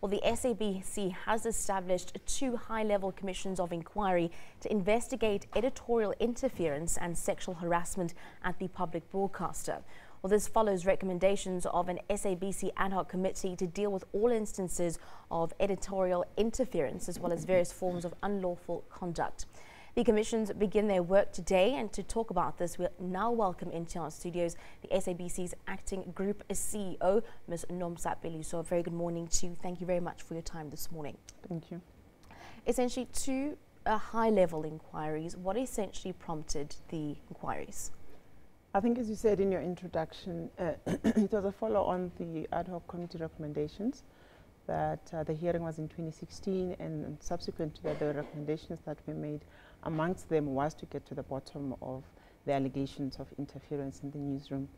Well, the SABC has established 2 high-level commissions of inquiry to investigate editorial interference and sexual harassment at the public broadcaster. Well, this follows recommendations of an SABC Ad Hoc Committee to deal with all instances of editorial interference as well as various forms of unlawful conduct. The commissions begin their work today, and to talk about this, we'll now welcome into our studios the SABC's acting group CEO, Ms. Nomsa Philiso. A very good morning to you. Thank you very much for your time this morning. Thank you. Essentially, 2 high-level inquiries. What essentially prompted the inquiries? I think, as you said in your introduction, it was a follow-on the ad hoc committee recommendations. That the hearing was in 2016, and subsequent to that, there were recommendations that we made. Amongst them was to get to the bottom of the allegations of interference in the newsroom.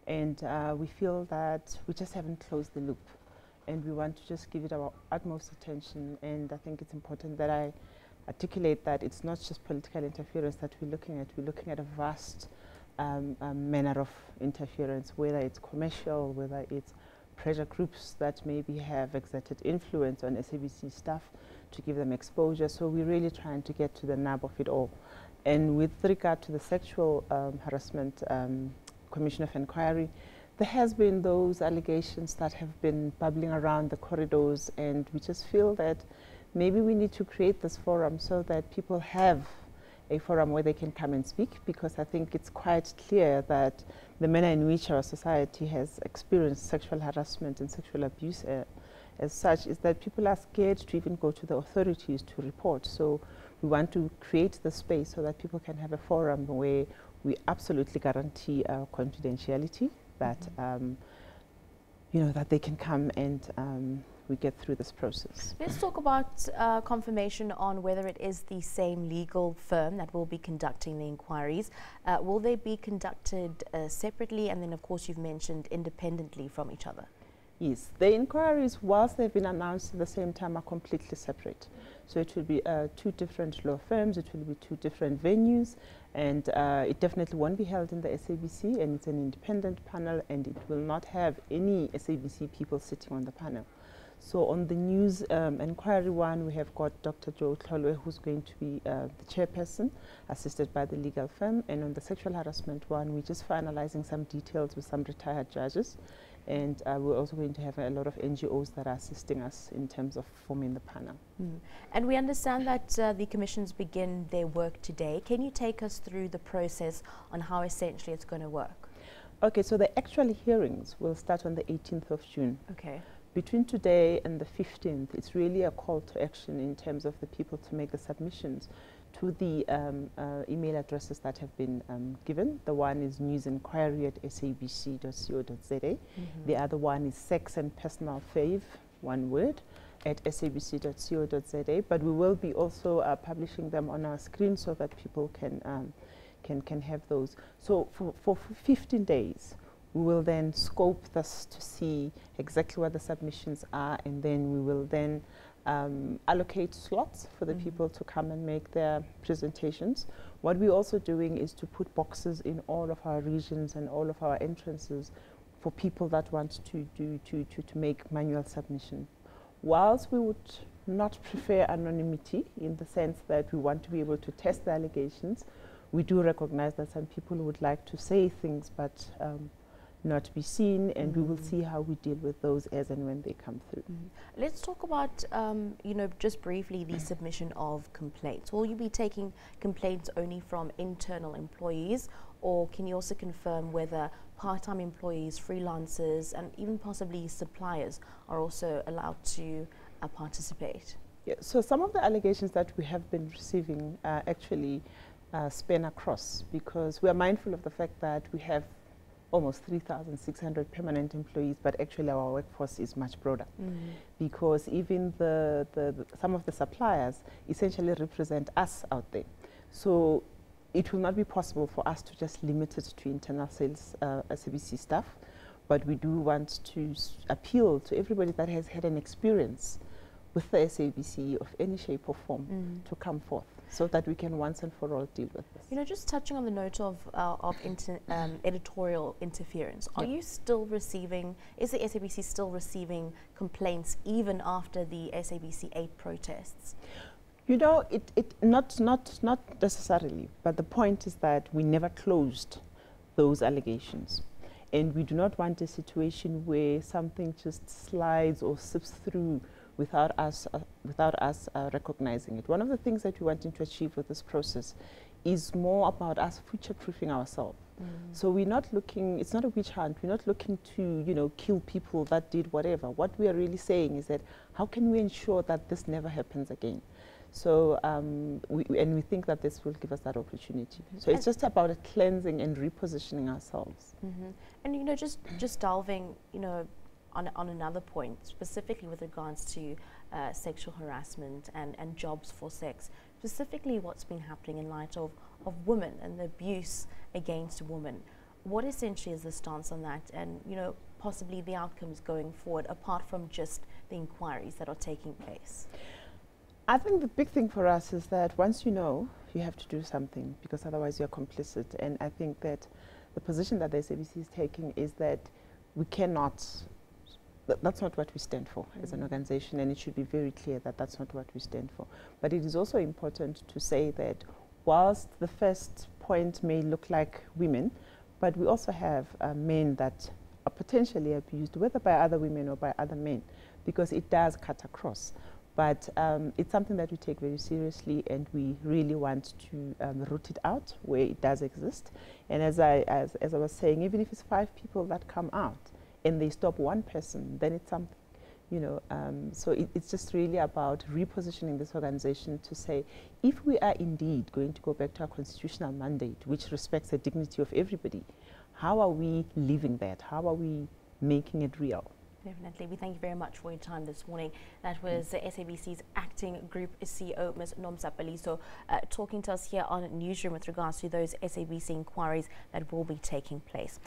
And we feel that we just haven't closed the loop, and we want to just give it our utmost attention. And I think it's important that I articulate that it's not just political interference that we're looking at. We're looking at a vast manner of interference, whether it's commercial, whether it's pressure groups that maybe have exerted influence on SABC staff to give them exposure. So we're really trying to get to the nub of it all. And with regard to the sexual harassment commission of inquiry, there has been those allegations that have been bubbling around the corridors, and we just feel that maybe we need to create this forum so that people have a forum where they can come and speak, because I think it's quite clear that the manner in which our society has experienced sexual harassment and sexual abuse as such is that people are scared to even go to the authorities to report. So we want to create the space so that people can have a forum where we absolutely guarantee confidentiality, that you know, that they can come and we get through this process. Let's talk about confirmation on whether it is the same legal firm that will be conducting the inquiries. Will they be conducted separately, and then of course you've mentioned independently from each other? Yes, the inquiries, whilst they've been announced at the same time, are completely separate. So it will be 2 different law firms, it will be 2 different venues, and it definitely won't be held in the SABC, and it's an independent panel, and it will not have any SABC people sitting on the panel. So on the news inquiry one, we have got Dr. Joe Tlolwe, who's going to be the chairperson, assisted by the legal firm. And on the sexual harassment one, we're just finalizing some details with some retired judges. And we're also going to have a lot of NGOs that are assisting us in terms of forming the panel. And we understand that the commissions begin their work today. Can you take us through the process on how essentially it's going to work? Okay, so the actual hearings will start on the 18th of June. Okay. Between today and the 15th, it's really a call to action in terms of the people to make the submissions to the email addresses that have been given. The one is newsinquiry@sabc.co.za. The other one is sex and personal fave, one word, at sabc.co.za. But we will be also publishing them on our screen so that people can have those. So for 15 days, we will then scope this to see exactly what the submissions are, and then we will then allocate slots for the people to come and make their presentations. What we're also doing is to put boxes in all of our regions and all of our entrances for people that want to make manual submission. Whilst we would not prefer anonymity in the sense that we want to be able to test the allegations, we do recognize that some people would like to say things but not be seen, and we will see how we deal with those as and when they come through. Let's talk about, you know, just briefly the submission of complaints. Will you be taking complaints only from internal employees, or can you also confirm whether part-time employees, freelancers, and even possibly suppliers are also allowed to participate? Yeah, so some of the allegations that we have been receiving actually span across, because we are mindful of the fact that we have almost 3,600 permanent employees, but actually our workforce is much broader, because even some of the suppliers essentially represent us out there. So it will not be possible for us to just limit it to internal sales SABC staff, but we do want to appeal to everybody that has had an experience with the SABC of any shape or form to come forth. so that we can once and for all deal with this. You know, just touching on the note of editorial interference, are you still receiving, is the SABC still receiving complaints even after the SABC 8 protests? You know, not necessarily, but the point is that we never closed those allegations. And we do not want a situation where something just slides or sips through without us recognizing it. One of the things that we wanting to achieve with this process is more about us future-proofing ourselves. So we're not looking, it's not a witch hunt, we're not looking to, you know, kill people that did whatever. What we are really saying is that how can we ensure that this never happens again? So, we think that this will give us that opportunity. So it's just about cleansing and repositioning ourselves. And, you know, just delving, you know, on another point, specifically with regards to sexual harassment and jobs for sex, specifically what's been happening in light of women and the abuse against women. What essentially is the stance on that, and, you know, possibly the outcomes going forward, apart from just the inquiries that are taking place? I think the big thing for us is that once you know, you have to do something, because otherwise you're complicit. And I think that the position that the SABC is taking is that we cannot, that's not what we stand for as an organization, and it should be very clear that that's not what we stand for. But it is also important to say that whilst the first point may look like women, but we also have men that are potentially abused, whether by other women or by other men, because it does cut across. But it's something that we take very seriously, and we really want to root it out where it does exist. And as I was saying, even if it's 5 people that come out and they stop one person, then it's something, you know. So it's just really about repositioning this organization to say, if we are indeed going to go back to our constitutional mandate, which respects the dignity of everybody, how are we living that? How are we making it real? Definitely. We thank you very much for your time this morning. That was SABC's Acting Group CEO, Ms. Nomsa Philiso, talking to us here on Newsroom with regards to those SABC inquiries that will be taking place.